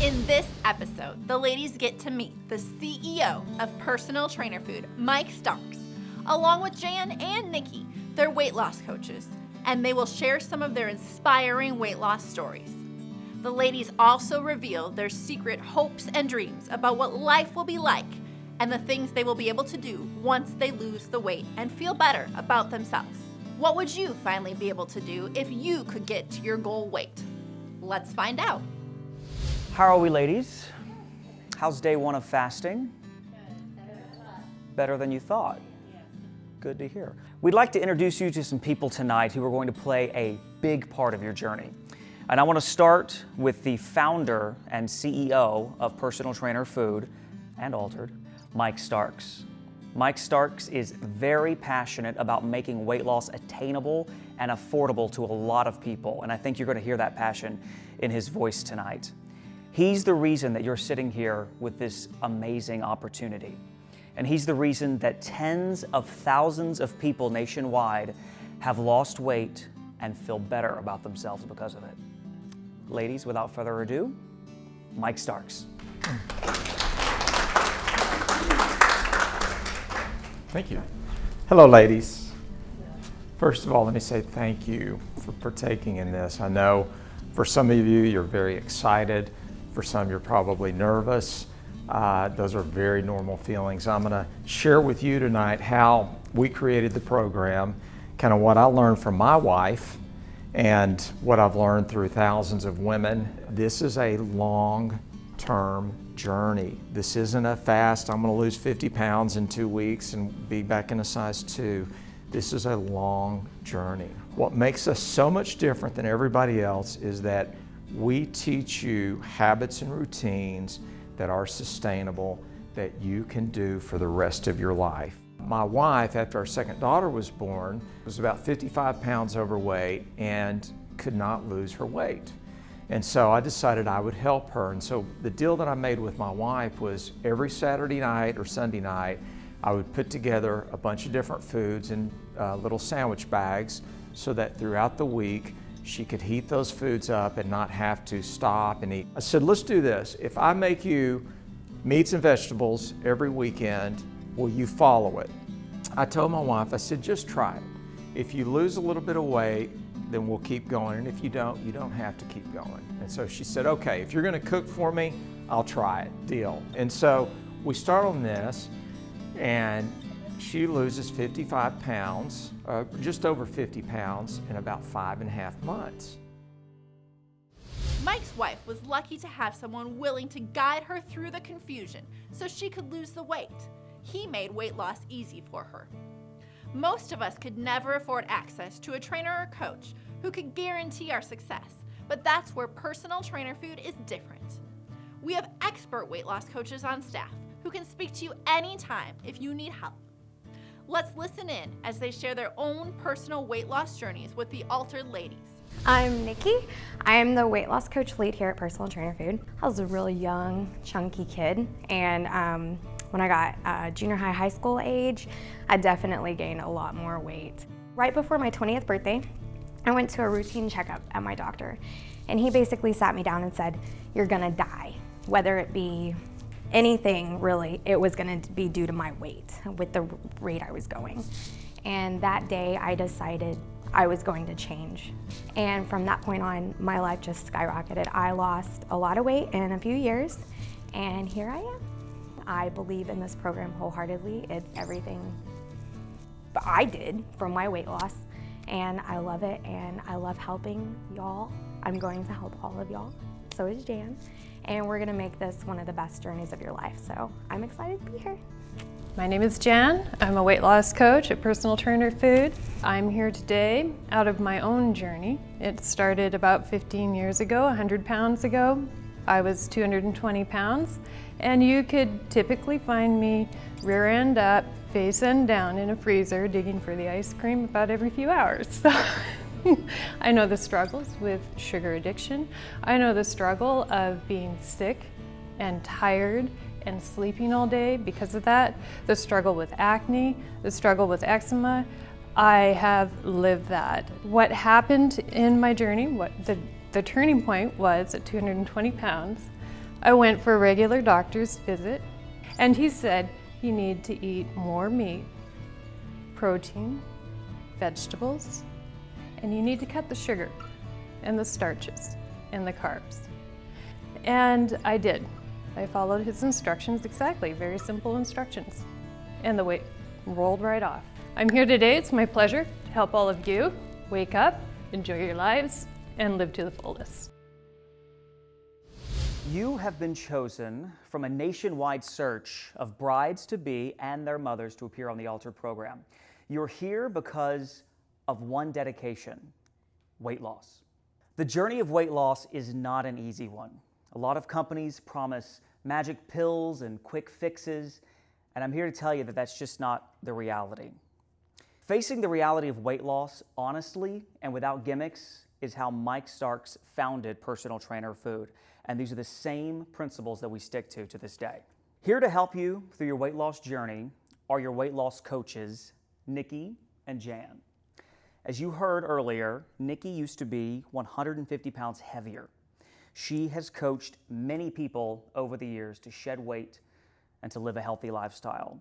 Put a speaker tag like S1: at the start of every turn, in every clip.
S1: In this episode, the ladies get to meet the CEO of Personal Trainer Food, Mike Starks, along with Jan and Nikki, their weight loss coaches, and they will share some of their inspiring weight loss stories. The ladies also reveal their secret hopes and dreams about what life will be like and the things they will be able to do once they lose the weight and feel better about themselves. What would you finally be able to do if you could get to your goal weight? Let's find out.
S2: How are we, ladies? How's day one of fasting? Better than you thought. Good to hear. We'd like to introduce you to some people tonight who are going to play a big part of your journey. And I want to start with the founder and CEO of Personal Trainer Food and Altered, Mike Starks. Mike Starks is very passionate about making weight loss attainable and affordable to a lot of people. And I think you're going to hear that passion in his voice tonight. He's the reason that you're sitting here with this amazing opportunity. And he's the reason that tens of thousands of people nationwide have lost weight and feel better about themselves because of it. Ladies, without further ado, Mike Starks.
S3: Thank you. Hello, ladies. First of all, let me say thank you for partaking in this. I know for some of you, you're very excited. For some, you're probably nervous. Those are very normal feelings. I'm going to share with you tonight how we created the program, kind of what I learned from my wife and what I've learned through thousands of women. This is a long-term journey. This isn't a fast, I'm going to lose 50 pounds in 2 weeks and be back in a size 2. This is a long journey. What makes us so much different than everybody else is that we teach you habits and routines that are sustainable, that you can do for the rest of your life. My wife, after our second daughter was born, was about 55 pounds overweight and could not lose her weight. And so I decided I would help her. And so the deal that I made with my wife was every Saturday night or Sunday night, I would put together a bunch of different foods in little sandwich bags so that throughout the week, she could heat those foods up and not have to stop and eat. I said, let's do this. If I make you meats and vegetables every weekend, will you follow it? I told my wife, I said, just try it. If you lose a little bit of weight, then we'll keep going. And if you don't have to keep going. And so she said, okay, if you're gonna cook for me, I'll try it, deal. And so we start on this, and she loses 55 pounds, just over 50 pounds in about 5.5 months.
S1: Mike's wife was lucky to have someone willing to guide her through the confusion so she could lose the weight. He made weight loss easy for her. Most of us could never afford access to a trainer or coach who could guarantee our success, but that's where Personal Trainer Food is different. We have expert weight loss coaches on staff who can speak to you anytime if you need help. Let's listen in as they share their own personal weight loss journeys with the Altered ladies.
S4: I'm Nikki. I am the weight loss coach lead here at Personal Trainer Food. I was a really young, chunky kid, and when I got junior high school age, I definitely gained a lot more weight. Right before my 20th birthday, I went to a routine checkup at my doctor, and he basically sat me down and said, you're gonna die, whether it be anything really, it was gonna be due to my weight with the rate I was going. And that day I decided I was going to change. And from that point on, my life just skyrocketed. I lost a lot of weight in a few years, and here I am. I believe in this program wholeheartedly. It's everything I did from my weight loss, and I love it, and I love helping y'all. I'm going to help all of y'all, so is Jan. And we're gonna make this one of the best journeys of your life. So I'm excited to be here.
S5: My name is Jan. I'm a weight loss coach at Personal Trainer Food. I'm here today out of my own journey. It started about 15 years ago, 100 pounds ago. I was 220 pounds, and you could typically find me rear end up, face end down in a freezer digging for the ice cream about every few hours. So I know the struggles with sugar addiction. I know the struggle of being sick and tired and sleeping all day because of that. The struggle with acne, the struggle with eczema. I have lived that. What happened in my journey, the turning point was at 220 pounds. I went for a regular doctor's visit, and he said you need to eat more meat, protein, vegetables, and you need to cut the sugar and the starches and the carbs. And I did. I followed his instructions exactly, very simple instructions. And the weight rolled right off. I'm here today, it's my pleasure to help all of you wake up, enjoy your lives, and live to the fullest.
S2: You have been chosen from a nationwide search of brides-to-be and their mothers to appear on the Altered program. You're here because of one dedication: weight loss. The journey of weight loss is not an easy one. A lot of companies promise magic pills and quick fixes, and I'm here to tell you that that's just not the reality. Facing the reality of weight loss honestly and without gimmicks is how Mike Starks founded Personal Trainer Food, and these are the same principles that we stick to this day. Here to help you through your weight loss journey are your weight loss coaches, Nikki and Jan. As you heard earlier, Nikki used to be 150 pounds heavier. She has coached many people over the years to shed weight and to live a healthy lifestyle.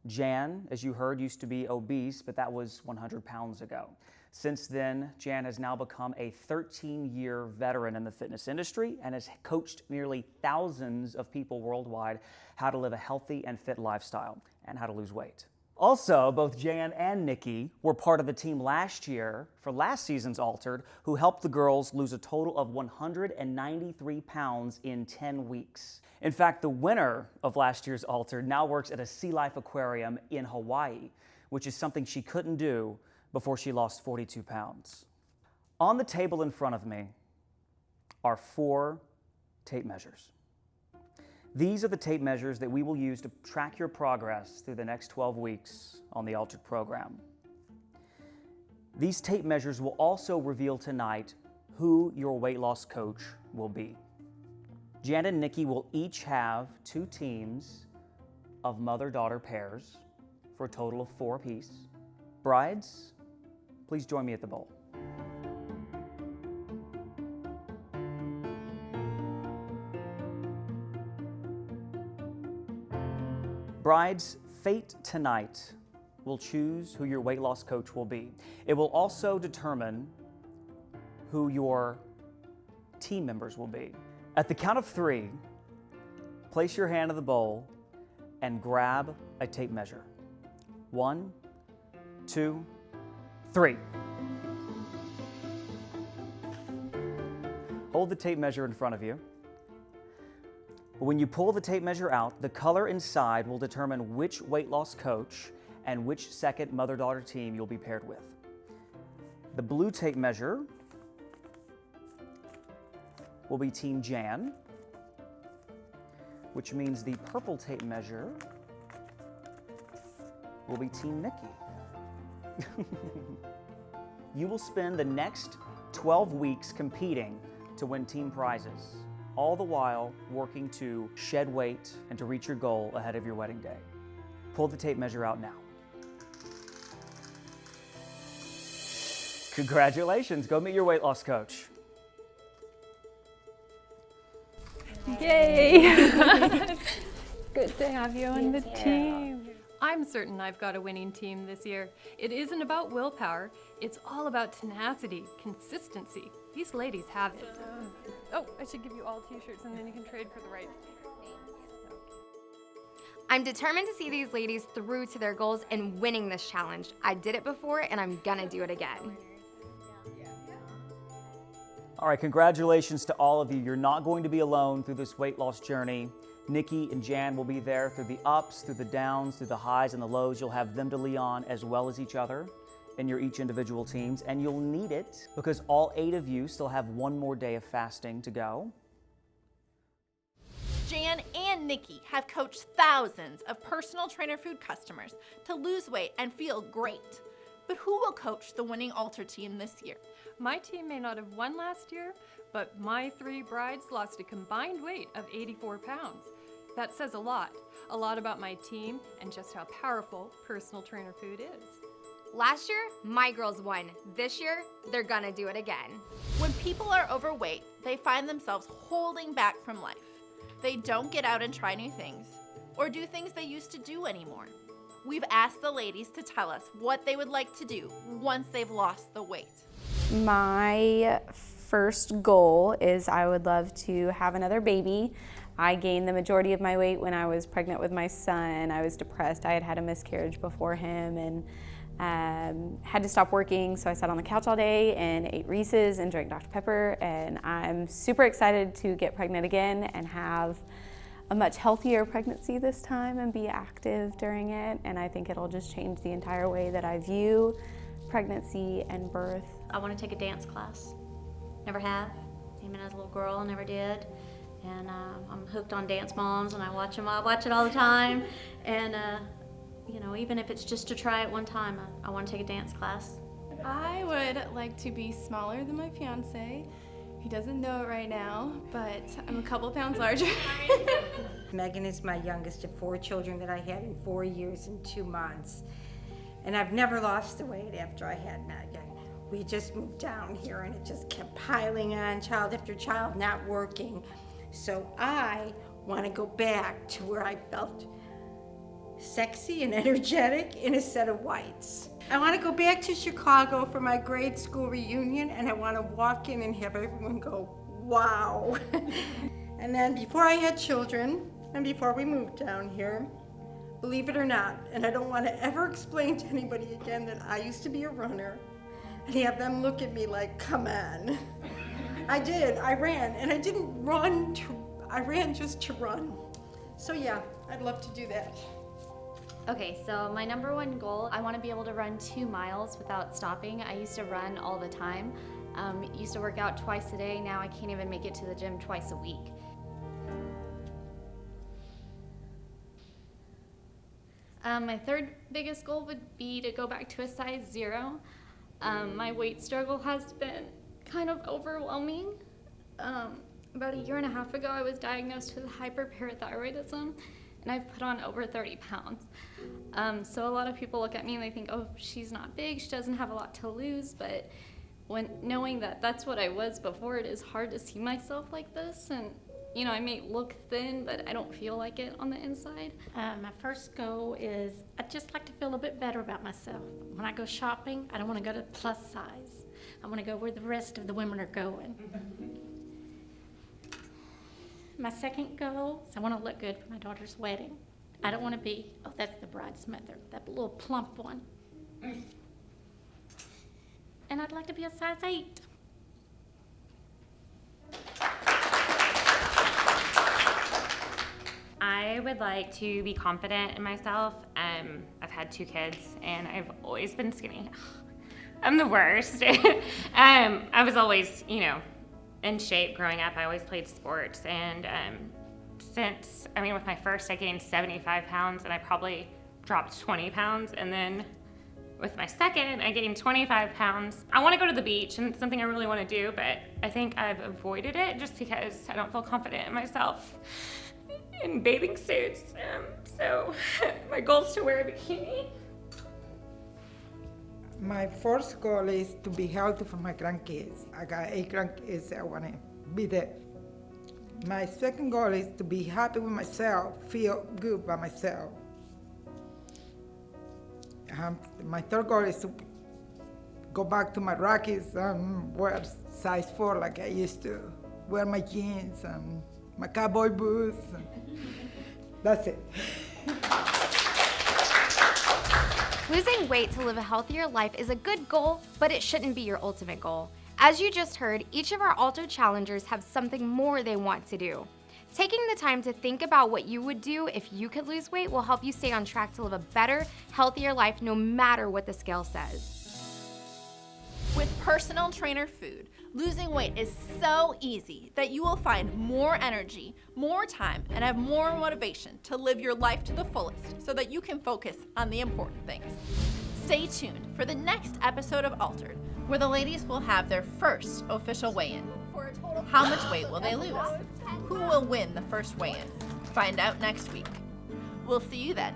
S2: Jan, as you heard, used to be obese, but that was 100 pounds ago. Since then, Jan has now become a 13-year veteran in the fitness industry and has coached nearly thousands of people worldwide how to live a healthy and fit lifestyle and how to lose weight. Also, both Jan and Nikki were part of the team last year for last season's Altered, who helped the girls lose a total of 193 pounds in 10 weeks. In fact, the winner of last year's Altered now works at a sea life aquarium in Hawaii, which is something she couldn't do before she lost 42 pounds. On the table in front of me are 4 tape measures. These are the tape measures that we will use to track your progress through the next 12 weeks on the Altered program. These tape measures will also reveal tonight who your weight loss coach will be. Jan and Nikki will each have 2 teams of mother-daughter pairs for a total of 4 apiece. Brides, please join me at the bowl. Brides, fate tonight will choose who your weight loss coach will be. It will also determine who your team members will be. At the count of 3, place your hand in the bowl and grab a tape measure. 1, 2, 3. Hold the tape measure in front of you. When you pull the tape measure out, the color inside will determine which weight loss coach and which second mother-daughter team you'll be paired with. The blue tape measure will be Team Jan, which means the purple tape measure will be Team Nikki. You will spend the next 12 weeks competing to win team prizes, all the while working to shed weight and to reach your goal ahead of your wedding day. Pull the tape measure out now. Congratulations, go meet your weight loss coach.
S5: Yay! Good to have you on the team. I'm certain I've got a winning team this year. It isn't about willpower, it's all about tenacity, consistency. These ladies have it. Oh, I should give you all t-shirts and then you can trade for the right.
S4: I'm determined to see these ladies through to their goals and winning this challenge. I did it before and I'm gonna do it again.
S2: All right, congratulations to all of you. You're not going to be alone through this weight loss journey. Nikki and Jan will be there through the ups, through the downs, through the highs and the lows. You'll have them to lean on as well as each other in your each individual teams, and you'll need it because all 8 of you still have 1 more day of fasting to go.
S1: Jan and Nikki have coached thousands of Personal Trainer Food customers to lose weight and feel great. But who will coach the winning Alter team this year?
S5: My team may not have won last year, but my 3 brides lost a combined weight of 84 pounds. That says a lot about my team and just how powerful Personal Trainer Food is.
S4: Last year, my girls won. This year, they're gonna do it again.
S1: When people are overweight, they find themselves holding back from life. They don't get out and try new things or do things they used to do anymore. We've asked the ladies to tell us what they would like to do once they've lost the weight.
S6: My first goal is I would love to have another baby. I gained the majority of my weight when I was pregnant with my son. I was depressed. I had had a miscarriage before him and had to stop working, so I sat on the couch all day and ate Reese's and drank Dr. Pepper, and I'm super excited to get pregnant again and have a much healthier pregnancy this time and be active during it, and I think it'll just change the entire way that I view pregnancy and birth.
S7: I want to take a dance class. Never have. Even as a little girl, never did. And I'm hooked on Dance Moms, and I watch them. I watch it all the time. And you know, even if it's just to try it one time, I want to take a dance class.
S8: I would like to be smaller than my fiance. He doesn't know it right now, but I'm a couple pounds larger.
S9: Megan is my youngest of 4 children that I had in 4 years and 2 months. And I've never lost the weight after I had Megan. We just moved down here and it just kept piling on, child after child, not working. So I want to go back to where I felt sexy and energetic in a set of whites. I want to go back to Chicago for my grade school reunion, and I want to walk in and have everyone go, wow. And then before I had children, and before we moved down here, believe it or not, and I don't want to ever explain to anybody again that I used to be a runner, and have them look at me like, come on. I did, I ran, and I didn't run I ran just to run. So yeah, I'd love to do that.
S7: Okay, so my #1 goal, I want to be able to run 2 miles without stopping. I used to run all the time. Used to work out twice a day. Now I can't even make it to the gym twice a week. My 3rd biggest goal would be to go back to a size 0. My weight struggle has been kind of overwhelming. About 1.5 years ago, I was diagnosed with hyperparathyroidism, and I've put on over 30 pounds. So a lot of people look at me and they think, oh, she's not big, she doesn't have a lot to lose, but knowing that that's what I was before, it is hard to see myself like this, and you know, I may look thin, but I don't feel like it on the inside.
S10: My first goal is I'd just like to feel a bit better about myself. When I go shopping, I don't want to go to plus size. I want to go where the rest of the women are going. My second goal is I want to look good for my daughter's wedding. I don't want to be, oh, that's the bride's mother, that little plump one. And I'd like to be a size 8.
S11: I would like to be confident in myself. I've had 2 kids and I've always been skinny. I'm the worst. I was always, you know, in shape growing up. I always played sports, and with my first, I gained 75 pounds and I probably dropped 20 pounds, and then with my second, I gained 25 pounds. I want to go to the beach, and it's something I really want to do, but I think I've avoided it just because I don't feel confident in myself in bathing suits. So my goal is to wear a bikini.
S12: My first goal is to be healthy for my grandkids. I got 8 grandkids, I want to be there. My second goal is to be happy with myself, feel good by myself. My third goal is to go back to my Rockies and wear size 4 like I used to. Wear my jeans and my cowboy boots. That's it.
S4: Losing weight to live a healthier life is a good goal, but it shouldn't be your ultimate goal. As you just heard, each of our Alto challengers have something more they want to do. Taking the time to think about what you would do if you could lose weight will help you stay on track to live a better, healthier life no matter what the scale says.
S1: With Personal Trainer Food, losing weight is so easy that you will find more energy, more time, and have more motivation to live your life to the fullest so that you can focus on the important things. Stay tuned for the next episode of Altered, where the ladies will have their first official weigh-in. How much weight will they lose? Who will win the first weigh-in? Find out next week. We'll see you then.